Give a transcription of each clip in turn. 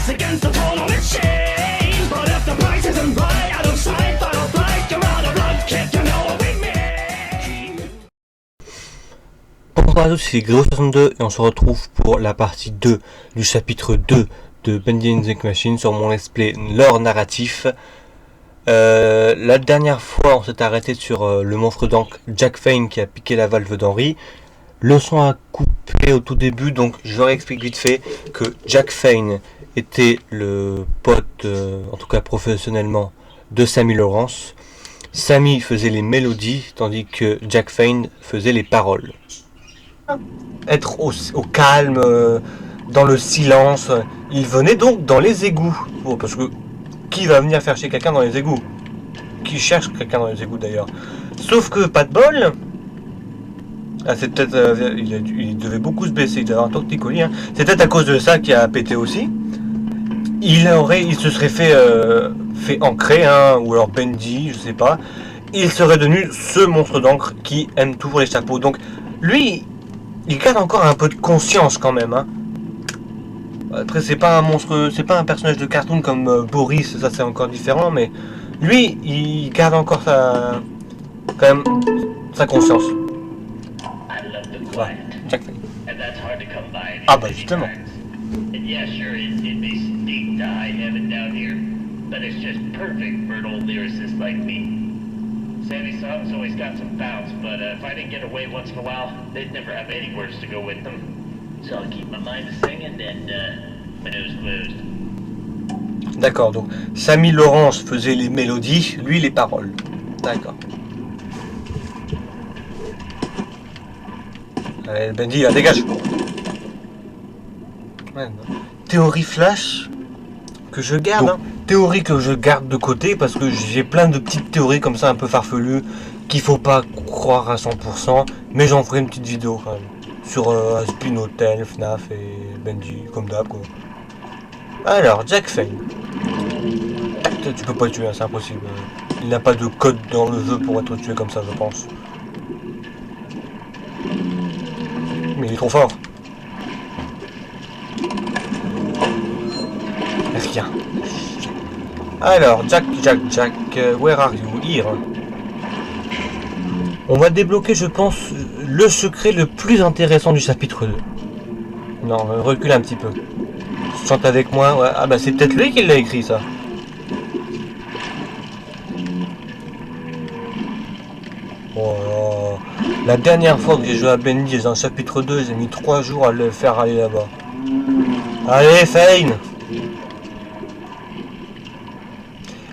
against the total machine. But if the price isn't right, I don't sign, final fight, you're out of luck, kid, you know what we mean. Bonjour à tous, c'est Gréo62 et on se retrouve pour la partie 2 du chapitre 2 de Bendy and the Ink Machine sur mon let's play lore narratif. La dernière fois on s'est arrêté sur le monstre d'encre Jack Fane qui a piqué la valve d'Henry. Le son a coupé au tout début, donc je réexplique vite fait que Jack Fane était le pote, en tout cas professionnellement, de Sammy Lawrence. Sammy faisait les mélodies, tandis que Jack Fane faisait les paroles. Être au calme, dans le silence. Il venait donc dans les égouts. Oh, parce que qui va venir faire chier quelqu'un dans les égouts? Qui cherche quelqu'un dans les égouts d'ailleurs? Sauf que pas de bol. Ah, c'est peut-être il devait beaucoup se baisser, il devait avoir un torticolis. Hein. C'est peut-être à cause de ça qu'il a pété aussi. Il se serait fait ancrer, hein, ou alors Bendy, je sais pas. Il serait devenu ce monstre d'encre qui aime toujours les chapeaux. Donc lui, il garde encore un peu de conscience quand même. Hein. Après, c'est pas un monstre, c'est pas un personnage de cartoon comme Boris, ça c'est encore différent, mais lui, il garde encore quand même sa conscience. Ouais, Jack Fane. Ah bah justement. Sammy's songs always got some bounce, but if I didn't get away once in a while, they'd never have any words to go with them. So I'll keep my mind to singing and my nose closed. D'accord, donc Sammy Lawrence faisait les mélodies, lui les paroles. D'accord. Allez, Bendy, là, dégage. Ouais, théorie flash que je garde. Hein. Théorie que je garde de côté parce que j'ai plein de petites théories comme ça un peu farfelues qu'il faut pas croire à 100%, mais j'en ferai une petite vidéo quand même sur Aspin Hotel, FNAF et Bendy comme d'hab quoi. Alors Jack Fane, tu peux pas le tuer, hein, c'est impossible. Il n'a pas de code dans le jeu pour être tué comme ça, je pense. Mais il est trop fort. Rien. Alors, Jack, where are you? Here. On va débloquer, je pense, le secret le plus intéressant du chapitre 2. Non, recule un petit peu. Chante avec moi. Ouais. Ah bah c'est peut-être lui qui l'a écrit, ça. Oh, la dernière fois que j'ai joué à Bendy dans le chapitre 2, j'ai mis 3 jours à le faire aller là-bas. Allez, Fane!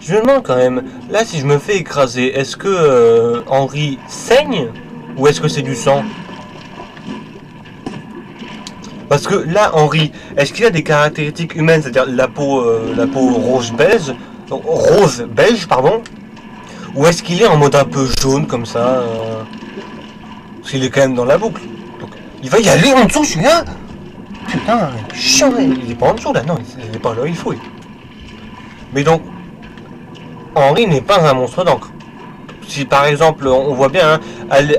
Je me demande quand même, là si je me fais écraser, est-ce que Henry saigne ou est-ce que c'est du sang? Parce que là, Henry, est-ce qu'il a des caractéristiques humaines, c'est-à-dire la peau rose beige, pardon, ou est-ce qu'il est en mode un peu jaune comme ça parce qu'il est quand même dans la boucle. Donc, il va y aller en dessous, celui-là. Putain, chiant, il est pas en dessous là, non, il est pas là, il faut. Mais donc, Henry n'est pas un monstre d'encre. Si par exemple, on voit bien, hein,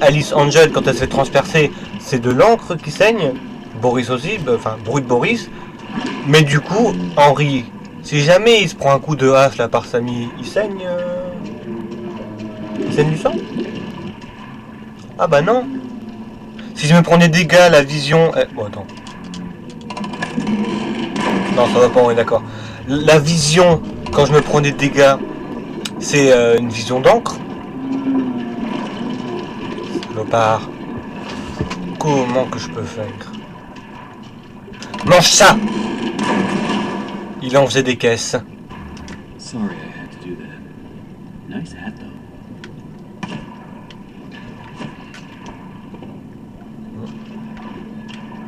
Alice Angel, quand elle se fait transpercer, c'est de l'encre qui saigne. Boris aussi, enfin, bruit de Boris. Mais du coup, Henry, si jamais il se prend un coup de hache là par Sammy, il saigne du sang? Ah bah non. Si je me prends des dégâts, la vision... Bon, attends. Non, ça va pas, on est d'accord. La vision, quand je me prends des dégâts, c'est une vision d'encre. Salopard. Comment que je peux faire? Mange ça! Il en faisait des caisses. Sorry I had to do that. Nice hat though.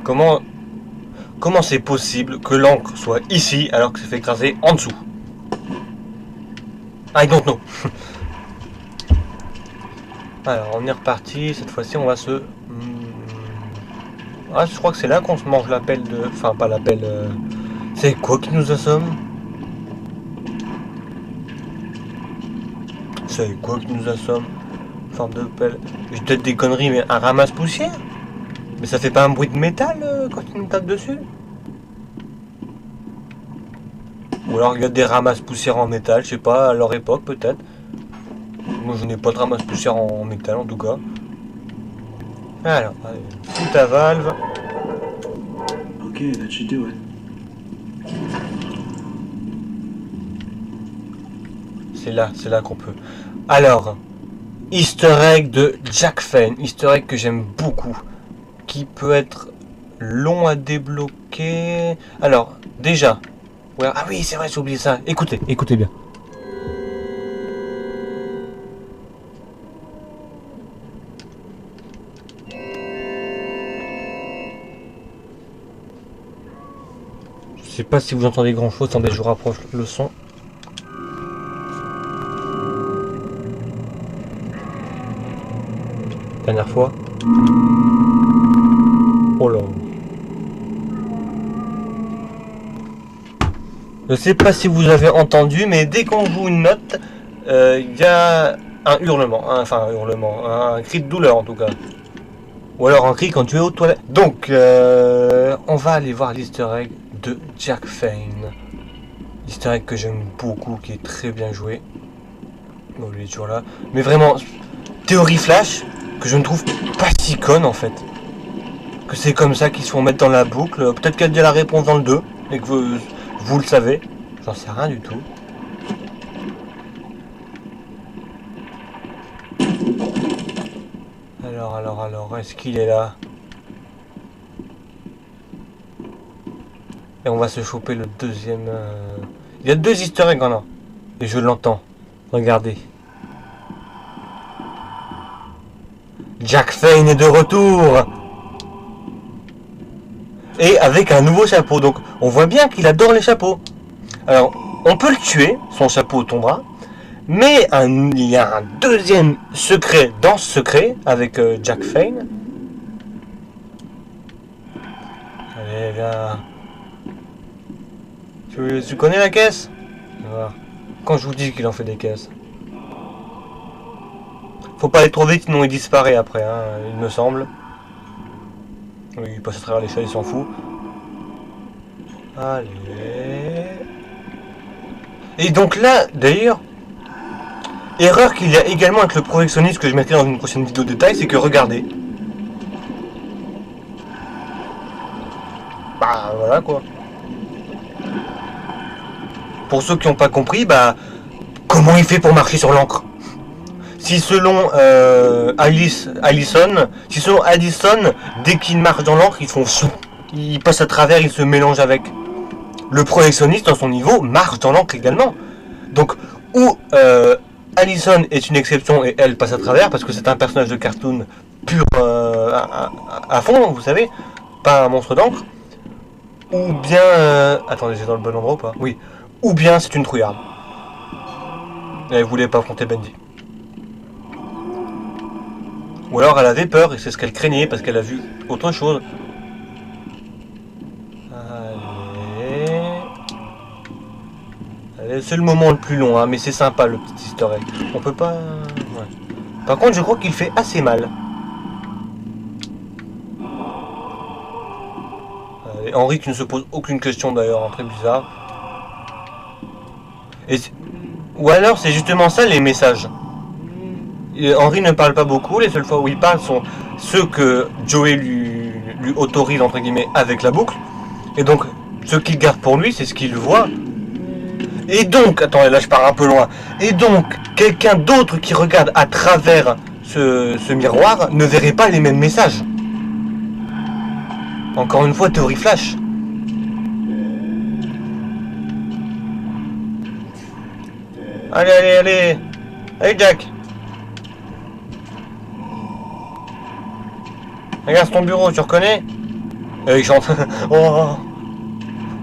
Comment c'est possible que l'encre soit ici alors que c'est fait écraser en dessous? I don't know. Alors on est reparti, cette fois-ci on va se... Ah je crois que c'est là qu'on se mange l'appel de... Enfin pas l'appel... C'est quoi qui nous assomme? C'est quoi qui nous assomme? Forme de pelle... J'ai peut-être des conneries mais un ramasse-poussière? Mais ça fait pas un bruit de métal quand il nous tape dessus? Ou alors il y a des ramasses-poussières en métal, je sais pas, à leur époque peut-être. Moi je n'ai pas de ramasse-poussière en métal en tout cas. Alors, allez, tout à valve. Okay, that should do it. C'est là qu'on peut. Alors, Easter egg de Jack Fane. Easter egg que j'aime beaucoup. Qui peut être long à débloquer. Alors, déjà. Ouais, ah oui, c'est vrai, j'ai oublié ça. Écoutez bien. Je sais pas si vous entendez grand chose, attendez, je rapproche le son. Dernière fois. Oh là. Je sais pas si vous avez entendu, mais dès qu'on joue une note, il y a un hurlement, un cri de douleur en tout cas. Ou alors un cri quand tu es aux toilettes. Donc, on va aller voir l'easter egg de Jack Fane. L'easter egg que j'aime beaucoup, qui est très bien joué. Bon, il est toujours là. Mais vraiment, théorie flash, que je ne trouve pas si conne en fait. Que c'est comme ça qu'ils se font mettre dans la boucle. Peut-être qu'il y a déjà la réponse dans le 2, et que vous le savez. J'en sais rien du tout. Alors, est-ce qu'il est là? Et on va se choper le deuxième... Il y a 2 easter eggs en un. Et je l'entends. Regardez. Jack Fane est de retour! Et avec un nouveau chapeau. Donc on voit bien qu'il adore les chapeaux. Alors, on peut le tuer, son chapeau tombera. Mais il y a un deuxième secret dans ce secret avec Jack Fane. Allez, viens. Tu connais la caisse? Voilà. Quand je vous dis qu'il en fait des caisses. Faut pas aller trop vite, sinon il disparaît après, hein, il me semble. Oui, il passe à travers l'échelle, il s'en fout. Allez. Et donc là, d'ailleurs, erreur qu'il y a également avec le projectionniste que je mettrai dans une prochaine vidéo détail, c'est que regardez. Bah voilà quoi. Pour ceux qui n'ont pas compris, bah comment il fait pour marcher sur l'encre? Si selon Allison, dès qu'il marche dans l'encre, ils font sous. Il passe à travers, il se mélange avec. Le projectionniste, dans son niveau, marche dans l'encre également. Donc, ou Allison est une exception et elle passe à travers, parce que c'est un personnage de cartoon pur à fond, vous savez, pas un monstre d'encre. Ou bien... attendez, c'est dans le bon endroit ou pas? Oui. Ou bien c'est une trouillarde. Elle voulait pas affronter Bendy. Ou alors elle avait peur et c'est ce qu'elle craignait parce qu'elle a vu autre chose. Allez, c'est le moment le plus long, hein, mais c'est sympa le petit easter egg. On peut pas... Ouais. Par contre, je crois qu'il fait assez mal. Allez, Henry qui ne se pose aucune question d'ailleurs, hein, très bizarre. Ou alors c'est justement ça les messages. Henry ne parle pas beaucoup, les seules fois où il parle sont ceux que Joey lui autorise entre guillemets avec la boucle. Et donc ce qu'il garde pour lui c'est ce qu'il voit. Et donc, attendez là je pars un peu loin. Et donc quelqu'un d'autre qui regarde à travers ce miroir ne verrait pas les mêmes messages. Encore une fois théorie flash. Allez Jack. Regarde ton bureau, tu reconnais? Il chante. Oh,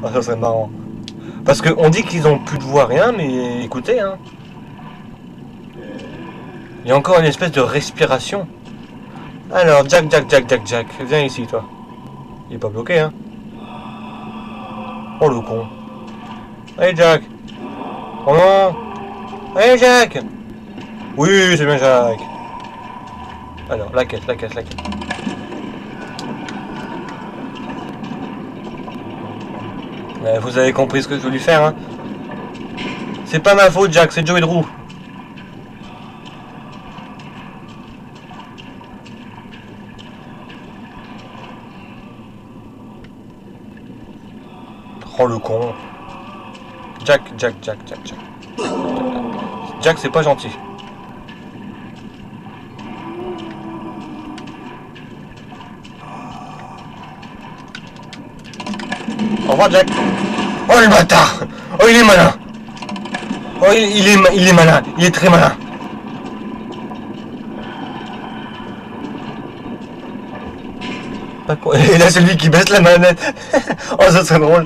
ça serait marrant. Parce qu'on dit qu'ils ont plus de voix, rien, mais écoutez, hein. Il y a encore une espèce de respiration. Alors, Jack, viens ici, toi. Il est pas bloqué, hein. Oh, le con. Allez, Jack. Oh non. Allez, Jack. Oui, c'est bien, Jack. Alors, la caisse. Vous avez compris ce que je veux lui faire, hein. C'est pas ma faute, Jack, c'est Joey Drew. Oh le con. Jack. Jack, c'est pas gentil. Au revoir, Jack. Oh le bâtard. Oh il est malin. Oh il est malin. Il est très malin. Et là c'est lui qui baisse la manette. Oh ça serait drôle.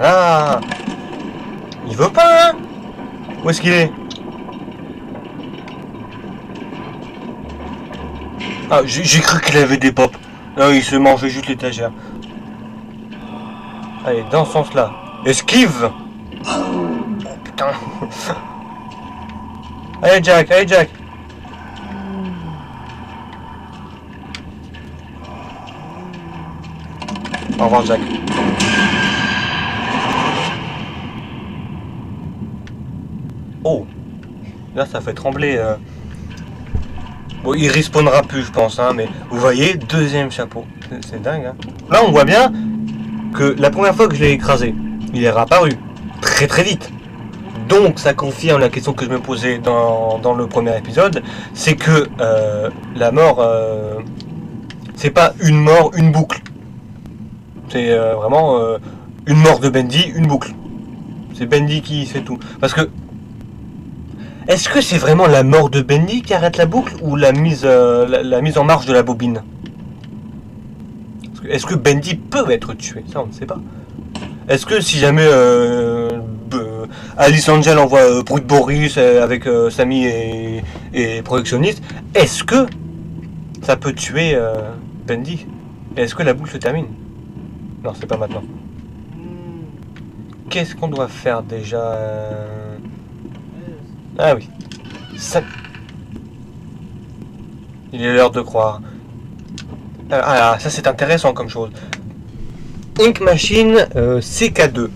Ah, il veut pas, hein? Où est-ce qu'il est? Ah, j'ai cru qu'il avait des pops. Non, il se mangeait juste l'étagère. Allez, dans ce sens-là. Esquive! Oh, putain. Allez, Jack, Au revoir, Jack. Oh, là ça fait trembler. Bon, il respawnera plus, je pense, hein, mais vous voyez, deuxième chapeau. C'est dingue, hein. Là, on voit bien que la première fois que je l'ai écrasé, il est réapparu très très vite. Donc, ça confirme la question que je me posais dans le premier épisode, c'est que la mort, c'est pas une mort, une boucle. C'est vraiment une mort de Bendy, une boucle. C'est Bendy qui fait tout. Parce que est-ce que c'est vraiment la mort de Bendy qui arrête la boucle ou la mise en marche de la bobine? Est-ce que Bendy peut être tué? Ça on ne sait pas. Est-ce que si jamais Alice Angel envoie Brute Boris avec Sammy et Projectionniste, est-ce que ça peut tuer Bendy? Est-ce que la boucle se termine? Non, c'est pas maintenant. Qu'est-ce qu'on doit faire déjà? Ah oui. Ça... Il est l'heure de croire. Ah, ça c'est intéressant comme chose. Ink Machine CK2.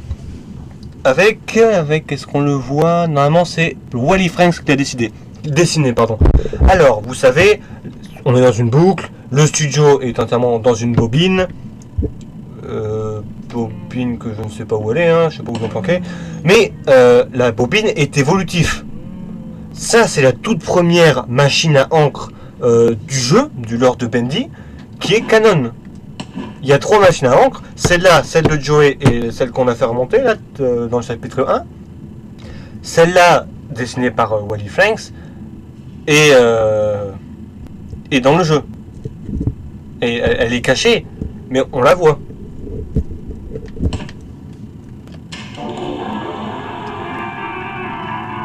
Avec est-ce qu'on le voit? Normalement c'est Wally Franks qui a dessiné, pardon. Alors, vous savez, on est dans une boucle, le studio est entièrement dans une bobine. Bobine que je ne sais pas où elle est, hein, je sais pas où vous planquez. Mais la bobine est évolutive. Ça, c'est la toute première machine à encre du jeu, du lore de Bendy, qui est canon. Il y a 3 machines à encre, celle-là, celle de Joey et celle qu'on a fait remonter là, dans le chapitre 1. Celle-là, dessinée par Wally Franks, et dans le jeu. Et elle est cachée, mais on la voit.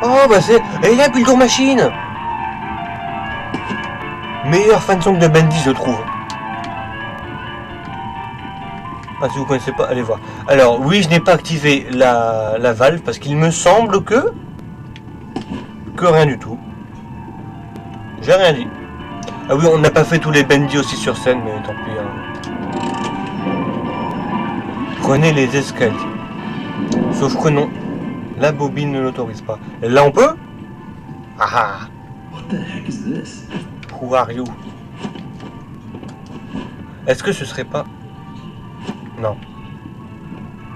Oh bah c'est... Et là, Bulldog Machine. Meilleur fansong de Bendy, je trouve. Ah, si vous connaissez pas, allez voir. Alors, oui, je n'ai pas activé la valve, parce qu'il me semble que rien du tout. J'ai rien dit. Ah oui, on n'a pas fait tous les Bendy aussi sur scène, mais tant pis. Hein. Prenez les escaliers. Sauf que non. La bobine ne l'autorise pas. Et là on peut? Ah. What the heck is this? Who are you? Est-ce que ce serait pas... Non.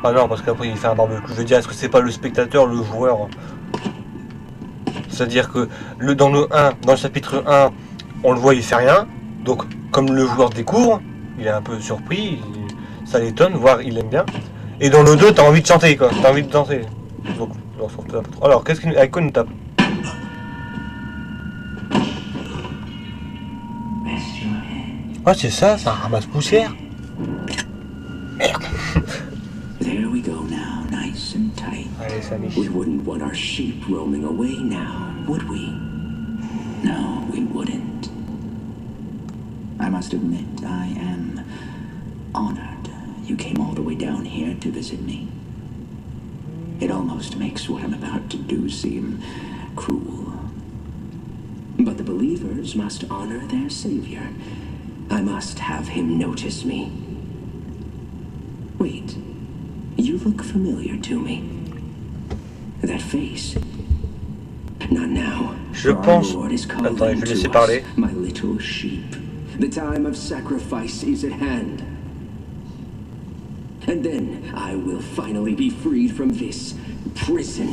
Ah non, parce qu'après il fait un barbecue. Je veux dire, est-ce que c'est pas le spectateur, le joueur? C'est-à-dire que dans le chapitre 1, on le voit, il fait rien. Donc, comme le joueur découvre, il est un peu surpris, ça l'étonne, voire il aime bien. Et dans le 2, t'as envie de chanter, quoi. T'as envie de danser. Donc, alors, qu'est-ce qu'il avec quoi nous tape? Oh, c'est ça, c'est un ramasse-poussière. Merde. There we go now, nice and tight. Allez, Sammy. We wouldn't want our sheep roaming away now, would we? No, we wouldn't. I must admit, I am honored you came all the way down here to visit me. It almost makes what I'm about to do seem cruel. But the believers must honor their savior. I must have him notice me. Wait, you look familiar to me. That face. Not now. Je pense... Attends, je vais laisser parler. My little sheep. The time of sacrifice is at hand. And then I will finally be freed from this prison.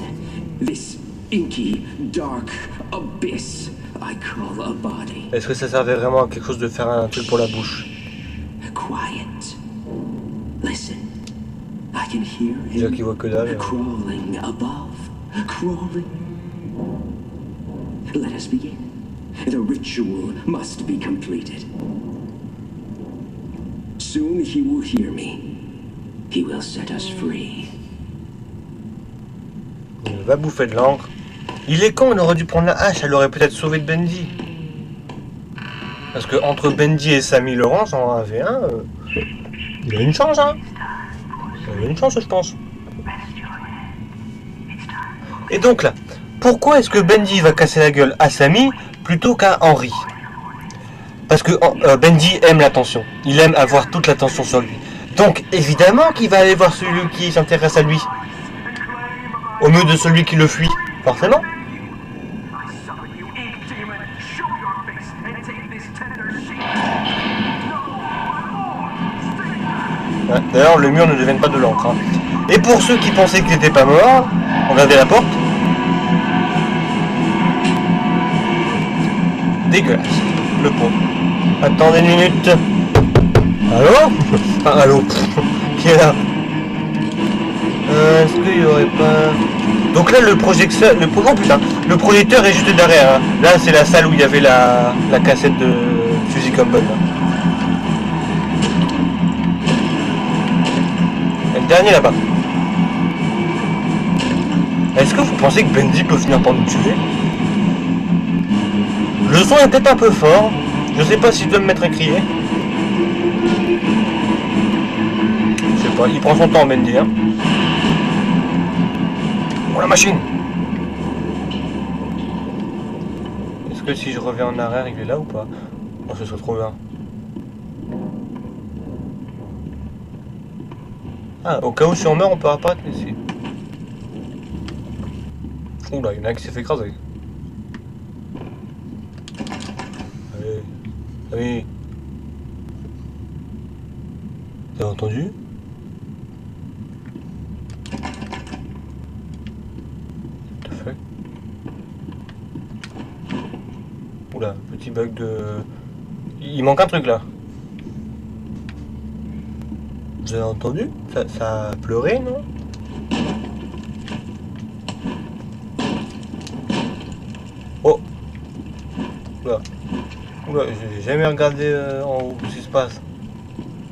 This inky, dark abyss I call a body. Est-ce que ça servait vraiment à quelque chose de faire un truc pour la bouche? Quiet. Listen. I can hear Déjà him qu'il voit que dalle. crawling above. Crawling. Let us begin. The ritual must be completed. Soon he will hear me. He will set us free. Il va bouffer de l'encre. Il est con, il aurait dû prendre la hache, elle aurait peut-être sauvé de Bendy. Parce que entre Bendy et Sammy Laurence en avait un, il a une chance, hein. Il a une chance, je pense. Et donc là, pourquoi est-ce que Bendy va casser la gueule à Sammy plutôt qu'à Henry? Parce que Bendy aime l'attention. Il aime avoir toute l'attention sur lui. Donc évidemment qu'il va aller voir celui qui s'intéresse à lui. Au mieux de celui qui le fuit. Forcément. Ouais, d'ailleurs, le mur ne devienne pas de l'encre. Hein. Et pour ceux qui pensaient qu'il n'était pas mort, regardez la porte. Dégueulasse. Le pont. Attendez une minute. Allô? Enfin, allô. Qui est là? Est-ce qu'il y aurait pas... Donc là, le projecteur... Oh putain. Le projecteur est juste derrière. Hein. Là, c'est la salle où il y avait la cassette de Suzy Campbell. Et le dernier là-bas. Est-ce que vous pensez que Bendy peut finir par nous tuer? Le son est peut-être un peu fort. Je sais pas si je dois me mettre à crier. Je sais pas, il prend son temps Bendy, hein. Oh la machine! Est-ce que si je reviens en arrière, il est là ou pas? Oh, ce serait trop bien. Ah, au cas où si on meurt, on peut apparaître ici. Oula, il y en a un qui s'est fait écraser. Allez. Allez. T'as entendu? Tout à fait. Oula, petit bug de... Il manque un truc là. Vous avez entendu? Ça a pleuré, non? Oh! Oula. Oula, j'ai jamais regardé en haut ce qui se passe.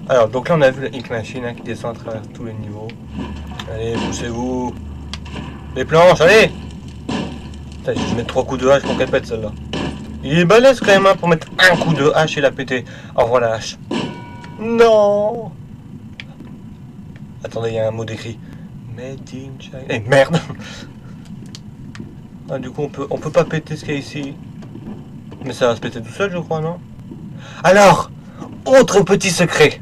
Alors, donc là on a vu la Ink Machine hein, qui descend à travers tous les niveaux. Allez, poussez-vous! Les planches, allez! Putain, je vais mettre 3 coups de hache pour qu'elle pète celle-là. Il est balèze quand même hein, pour mettre un coup de hache et la péter. Au revoir la hache. Non! Attendez, il y a un mot décrit. Made in China. Eh merde! Ah, du coup, on peut pas péter ce qu'il y a ici. Mais ça va se péter tout seul, je crois, non? Alors, autre petit secret.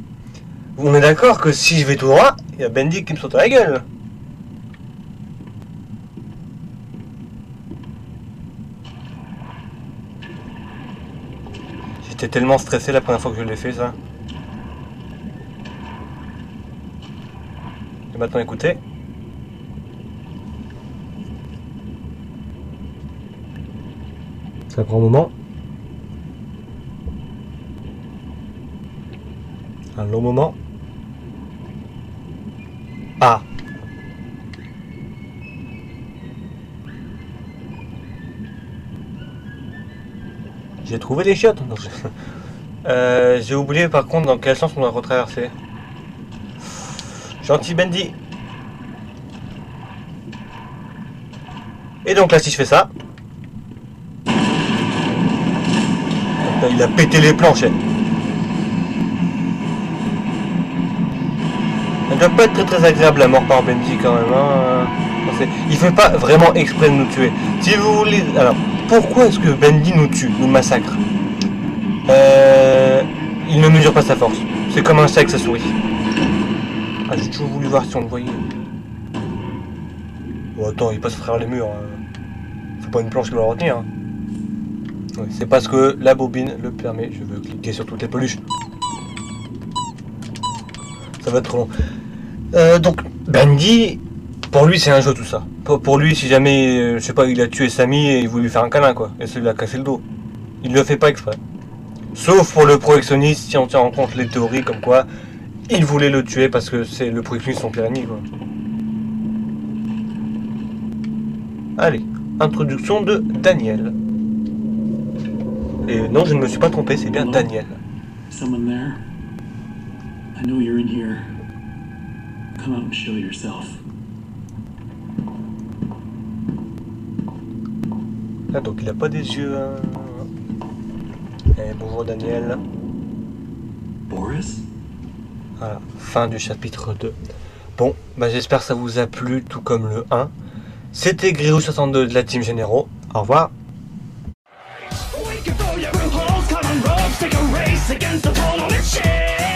On est d'accord que si je vais tout droit, il y a Bendy qui me saute à la gueule. J'étais tellement stressé la première fois que je l'ai fait, ça. Et maintenant, écoutez. Ça prend un moment. Un long moment. Ah. J'ai trouvé des chiottes. J'ai oublié par contre dans quel sens on doit retraverser. Gentil Bendy. Et donc là si je fais ça. Là, il a pété les planches. Elle doit pas être très agréable la mort par Bendy quand même. Hein. Il fait pas vraiment exprès de nous tuer. Si vous voulez... Alors, pourquoi est-ce que Bendy nous tue, nous massacre? il ne mesure pas sa force. C'est comme un chat avec sa souris. Ah, j'ai toujours voulu voir si on le voyait. Bon, attends, il passe à travers les murs. C'est pas une planche qui va le retenir. Hein. Ouais, c'est parce que la bobine le permet. Je veux cliquer sur toutes les peluches. Ça va être trop long. Donc, Bendy, pour lui, c'est un jeu tout ça. Pour lui, si jamais, je sais pas, il a tué Sammy et il voulait lui faire un câlin, quoi. Et ça lui a cassé le dos. Il le fait pas exprès. Sauf pour le projectionniste, si on tient en compte les théories comme quoi il voulait le tuer parce que c'est le projectionniste son pire ennemi, quoi. Allez, introduction de Daniel. Et non, je ne me suis pas trompé, c'est bien Daniel. Someone there? I know you're in here. Come out and show yourself. Ah, donc il a pas des yeux. Hein. Eh, bonjour Daniel. Boris? Voilà, fin du chapitre 2. Bon, bah j'espère que ça vous a plu, tout comme le 1. C'était Grirou62 de la Team Généraux. Au revoir. We can throw you through holes, come on, rogues, take a race against the total machine.